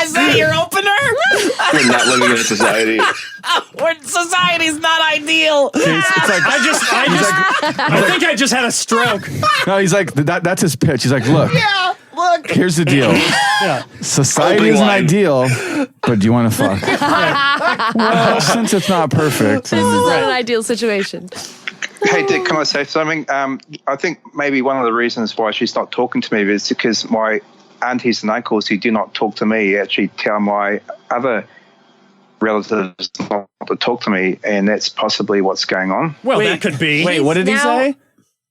[SPEAKER 1] Is that your opener?
[SPEAKER 3] We're not living in a society.
[SPEAKER 1] Society's not ideal.
[SPEAKER 5] It's like,
[SPEAKER 2] I think I just had a stroke.
[SPEAKER 5] no, he's like, that's his pitch. He's like, look,
[SPEAKER 1] Look.
[SPEAKER 5] here's the deal.
[SPEAKER 2] Yeah.
[SPEAKER 5] Society isn't ideal, but do you want to fuck? Well, since it's not perfect.
[SPEAKER 4] This is not an ideal situation.
[SPEAKER 3] Hey, Dick, can I say something? I think maybe one of the reasons why she stopped talking to me is because my aunties and uncles who do not talk to me actually tell my other relatives not to talk to me, and that's possibly what's going on.
[SPEAKER 2] Well, that could be.
[SPEAKER 1] Wait, what did he
[SPEAKER 4] Now-
[SPEAKER 1] say?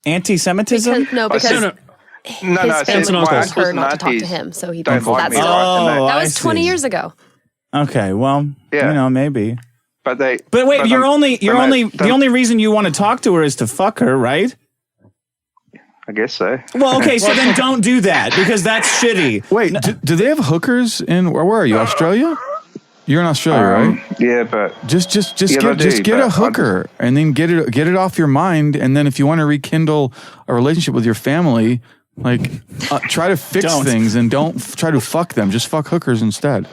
[SPEAKER 1] Anti-Semitism?
[SPEAKER 4] Because
[SPEAKER 3] said-
[SPEAKER 2] No,
[SPEAKER 3] No,
[SPEAKER 4] his
[SPEAKER 3] I said
[SPEAKER 4] family
[SPEAKER 2] my
[SPEAKER 4] wants
[SPEAKER 3] uncles
[SPEAKER 4] her
[SPEAKER 3] and
[SPEAKER 4] not to talk to
[SPEAKER 3] aunties
[SPEAKER 4] him, so he
[SPEAKER 3] don't
[SPEAKER 4] thinks
[SPEAKER 3] like
[SPEAKER 4] that's
[SPEAKER 3] me,
[SPEAKER 4] it.
[SPEAKER 3] right? And
[SPEAKER 1] Oh,
[SPEAKER 4] That
[SPEAKER 1] I
[SPEAKER 4] was 20
[SPEAKER 1] see.
[SPEAKER 4] years ago.
[SPEAKER 1] Okay, well,
[SPEAKER 3] Yeah.
[SPEAKER 1] you know, maybe.
[SPEAKER 3] But wait,
[SPEAKER 1] the only reason you want to talk to her is to fuck her, right?
[SPEAKER 3] I guess so.
[SPEAKER 1] Well, okay, so then don't do that because that's shitty.
[SPEAKER 5] Wait, do they have hookers in, where are you, Australia? You're in Australia, right?
[SPEAKER 3] Yeah, but
[SPEAKER 5] Just
[SPEAKER 3] Yeah,
[SPEAKER 5] get
[SPEAKER 3] but
[SPEAKER 5] a
[SPEAKER 3] I
[SPEAKER 5] hooker and then get it off your mind. And then if you want to rekindle a relationship with your family, like try to fix
[SPEAKER 1] Don't.
[SPEAKER 5] things and don't try to fuck them. Just fuck hookers instead.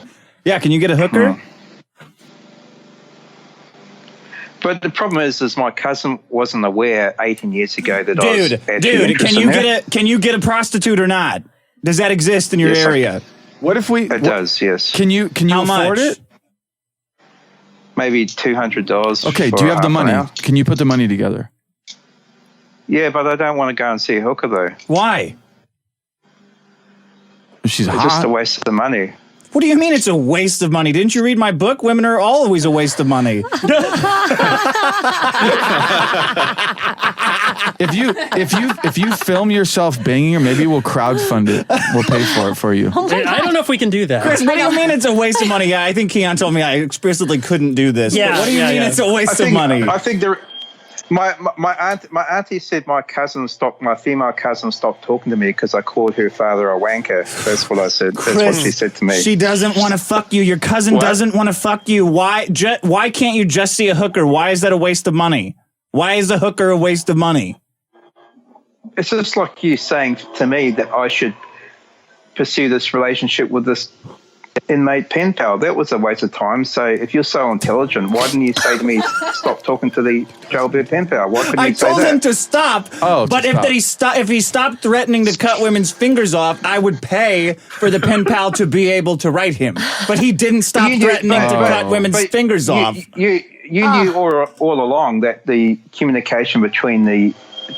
[SPEAKER 1] Yeah, can you get a hooker?
[SPEAKER 3] But the problem is my cousin wasn't aware 18 years ago that I was
[SPEAKER 1] Dude,
[SPEAKER 3] actually interested
[SPEAKER 1] can you get a prostitute or not? Does that exist in your
[SPEAKER 3] Yes,
[SPEAKER 1] area?
[SPEAKER 5] What if we?
[SPEAKER 3] It does, yes.
[SPEAKER 5] Can you
[SPEAKER 1] How
[SPEAKER 5] afford
[SPEAKER 1] much?
[SPEAKER 5] it?
[SPEAKER 3] Maybe $200.
[SPEAKER 5] Okay.
[SPEAKER 3] for
[SPEAKER 5] Do you have the
[SPEAKER 3] half an
[SPEAKER 5] money?
[SPEAKER 3] hour.
[SPEAKER 5] Can you put the money together?
[SPEAKER 3] Yeah, but I don't want to go and see a hooker though.
[SPEAKER 1] Why?
[SPEAKER 5] She's
[SPEAKER 3] It's
[SPEAKER 5] hot.
[SPEAKER 3] just a waste of the money.
[SPEAKER 1] What do you mean it's a waste of money? Didn't you read my book? Women are always a waste of money.
[SPEAKER 5] If you film yourself banging her, maybe we'll crowdfund it. We'll pay for it for you.
[SPEAKER 2] I don't know if we can do that.
[SPEAKER 1] Chris, what do you mean it's a waste of money? Yeah, I think Keon told me I explicitly couldn't do this.
[SPEAKER 2] Yeah,
[SPEAKER 1] But what do you
[SPEAKER 2] yeah,
[SPEAKER 1] mean
[SPEAKER 2] yeah.
[SPEAKER 1] it's a waste of
[SPEAKER 3] I
[SPEAKER 1] money?
[SPEAKER 3] think My auntie said my female cousin stopped talking to me because I called her father a wanker. That's what I said. That's what she said to me.
[SPEAKER 1] She doesn't want to fuck you. Your cousin doesn't want to fuck you. Why can't you just see a hooker? Why is that a waste of money? Why is a hooker a waste of money?
[SPEAKER 3] It's just like you saying to me that I should pursue this relationship with this inmate pen pal. That was a waste of time. So if you're so intelligent, why didn't you say to me, stop talking to the jailbird pen pal? Why couldn't you say that?
[SPEAKER 1] I told him to stop. But if he stopped threatening to cut women's fingers off, I would pay for the pen pal to be able to write him. But he didn't stop threatening to cut women's fingers off.
[SPEAKER 3] You knew all along that the communication between the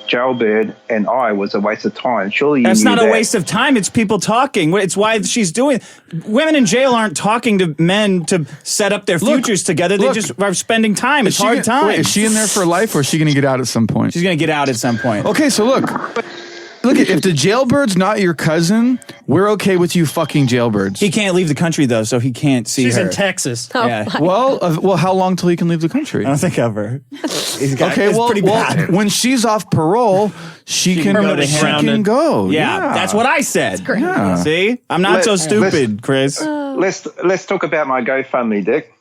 [SPEAKER 3] jailbird and I was a waste of time. Surely
[SPEAKER 1] that's not a waste of time. It's people talking. It's why she's doing. Women in jail aren't talking to men to set up their futures together. They just are spending time. It's hard time.
[SPEAKER 5] Wait, is she in there for life, or is she going to get out at some point?
[SPEAKER 1] She's going to get out at some point.
[SPEAKER 5] Okay, so look, if the jailbird's not your cousin, we're okay with you fucking jailbirds.
[SPEAKER 1] He can't leave the country though, so he can't see her.
[SPEAKER 2] She's in Texas.
[SPEAKER 1] Yeah.
[SPEAKER 5] Well, how long till he can leave the country?
[SPEAKER 1] I don't think ever.
[SPEAKER 5] Pretty bad. When she's off parole, she can go.
[SPEAKER 1] Yeah, that's what I said.
[SPEAKER 5] Yeah.
[SPEAKER 1] See, I'm not so stupid, Chris.
[SPEAKER 3] Let's talk about my GoFundMe, Dick.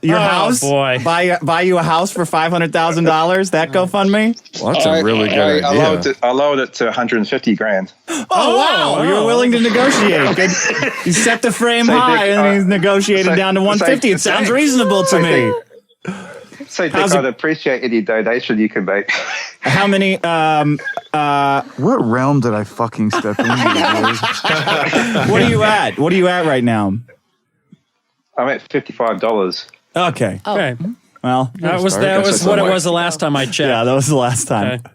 [SPEAKER 1] Your house?
[SPEAKER 2] Boy.
[SPEAKER 1] Buy you a house for $500,000? That GoFundMe?
[SPEAKER 5] Well, that's a really good idea.
[SPEAKER 3] I lowered it to $150,000.
[SPEAKER 1] Oh, wow. You're willing to negotiate. Good. You set the frame high and he's negotiated down to $150. It sounds reasonable to me.
[SPEAKER 3] So, Dick, I'd appreciate any donation you can make.
[SPEAKER 1] How many?
[SPEAKER 5] What realm did I fucking step into?
[SPEAKER 1] What are you at? What are you at right now?
[SPEAKER 3] I'm at $55.
[SPEAKER 1] Okay.
[SPEAKER 2] Okay.
[SPEAKER 1] Well,
[SPEAKER 2] That was what it was the last time I checked.
[SPEAKER 1] yeah, that was the last time.
[SPEAKER 2] Okay.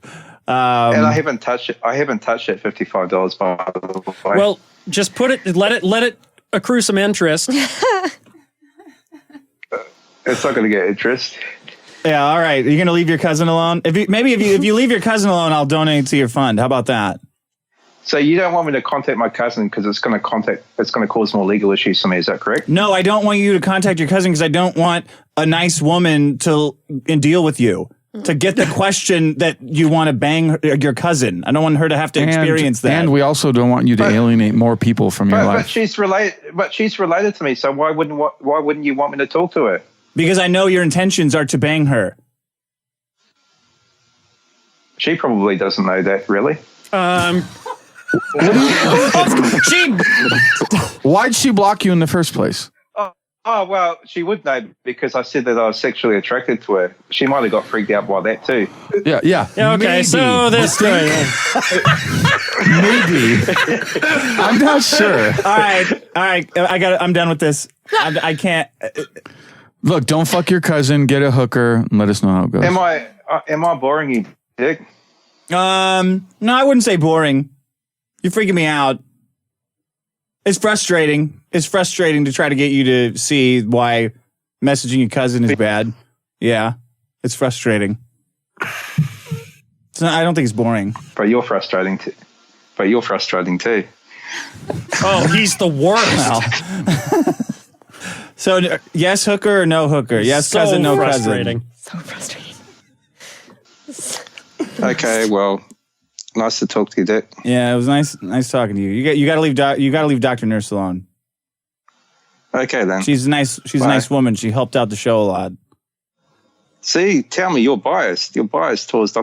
[SPEAKER 3] And I haven't touched it. I haven't touched that $55 by the way.
[SPEAKER 2] Well, just let it accrue some interest.
[SPEAKER 3] It's not going to get interest.
[SPEAKER 1] Yeah, all right. Are you going to leave your cousin alone? If you leave your cousin alone, I'll donate to your fund. How about that?
[SPEAKER 3] So you don't want me to contact my cousin because it's going to cause more legal issues for me. Is that correct?
[SPEAKER 1] No, I don't want you to contact your cousin because I don't want a nice woman to deal with you. To get the question that you want to bang your cousin. I don't want her to have to experience that.
[SPEAKER 5] And we also don't want you to alienate more people from your life.
[SPEAKER 3] But she's related to me. So why wouldn't you want me to talk to her?
[SPEAKER 1] Because I know your intentions are to bang her.
[SPEAKER 3] She probably doesn't know that, really.
[SPEAKER 5] Why'd she block you in the first place?
[SPEAKER 3] Oh, well, she would know because I said that I was sexually attracted to her. She might have got freaked out by that too.
[SPEAKER 5] Yeah.
[SPEAKER 2] Okay,
[SPEAKER 5] maybe.
[SPEAKER 2] so this thing.
[SPEAKER 5] Maybe. I'm not sure.
[SPEAKER 1] All right. I'm done with this. I can't.
[SPEAKER 5] Look, don't fuck your cousin. Get a hooker and let us know how it goes.
[SPEAKER 3] Am I boring you, Dick?
[SPEAKER 1] No, I wouldn't say boring. You're freaking me out. It's frustrating. It's frustrating to try to get you to see why messaging your cousin is bad. Yeah, it's frustrating. I don't think it's boring.
[SPEAKER 3] But you're frustrating too.
[SPEAKER 2] Oh, he's the worst.
[SPEAKER 1] So, yes, hooker or no hooker? Yes,
[SPEAKER 2] So
[SPEAKER 1] cousin, no
[SPEAKER 2] frustrating.
[SPEAKER 1] cousin.
[SPEAKER 4] So frustrating.
[SPEAKER 3] Okay, well, nice to talk to you, Dick.
[SPEAKER 1] Yeah, it was nice talking to you. You got to leave Dr. Nurse alone.
[SPEAKER 3] Okay, then.
[SPEAKER 1] She's a nice woman. She helped out the show a lot.
[SPEAKER 3] See, tell me you're biased. You're biased towards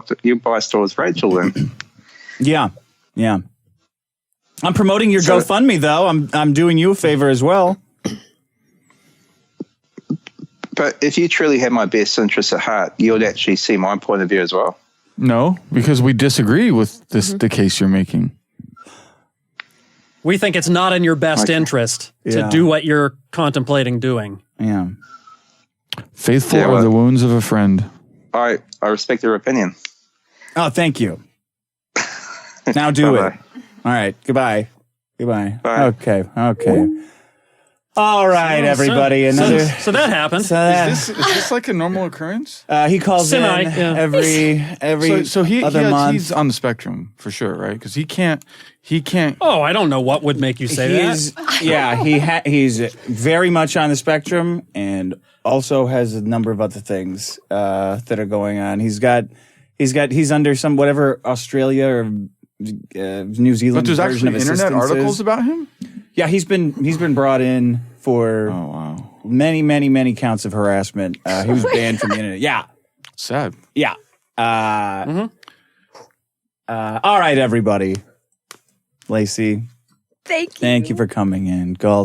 [SPEAKER 3] Rachel then.
[SPEAKER 1] Yeah. I'm promoting your GoFundMe though. I'm doing you a favor as well.
[SPEAKER 3] But if you truly had my best interests at heart, you'd actually see my point of view as well.
[SPEAKER 5] No, because we disagree with the case you're making.
[SPEAKER 2] We think it's not in your best interest to do what you're contemplating doing.
[SPEAKER 1] Yeah.
[SPEAKER 5] Faithful are the wounds of a friend.
[SPEAKER 3] I respect your opinion.
[SPEAKER 1] Oh, thank you. Now do it. All right. Goodbye.
[SPEAKER 3] Bye.
[SPEAKER 1] Okay. All right, everybody. Another.
[SPEAKER 2] So that happened.
[SPEAKER 5] Is this like a normal occurrence?
[SPEAKER 1] He calls in every
[SPEAKER 5] So
[SPEAKER 1] other month.
[SPEAKER 5] he's on the spectrum for sure, right? Because he can't.
[SPEAKER 2] Oh, I don't know what would make you say that.
[SPEAKER 1] Yeah, he's very much on the spectrum, and also has a number of other things that are going on. He's under some whatever Australia or New Zealand.
[SPEAKER 5] But there's
[SPEAKER 1] version
[SPEAKER 5] actually
[SPEAKER 1] of
[SPEAKER 5] internet
[SPEAKER 1] assistances.
[SPEAKER 5] articles about him.
[SPEAKER 1] Yeah, he's been brought in for many counts of harassment. He was banned from the internet. Yeah,
[SPEAKER 5] sad.
[SPEAKER 1] Yeah. All right, everybody. Lacey,
[SPEAKER 4] Thank you.
[SPEAKER 1] thank you for coming in. Galt.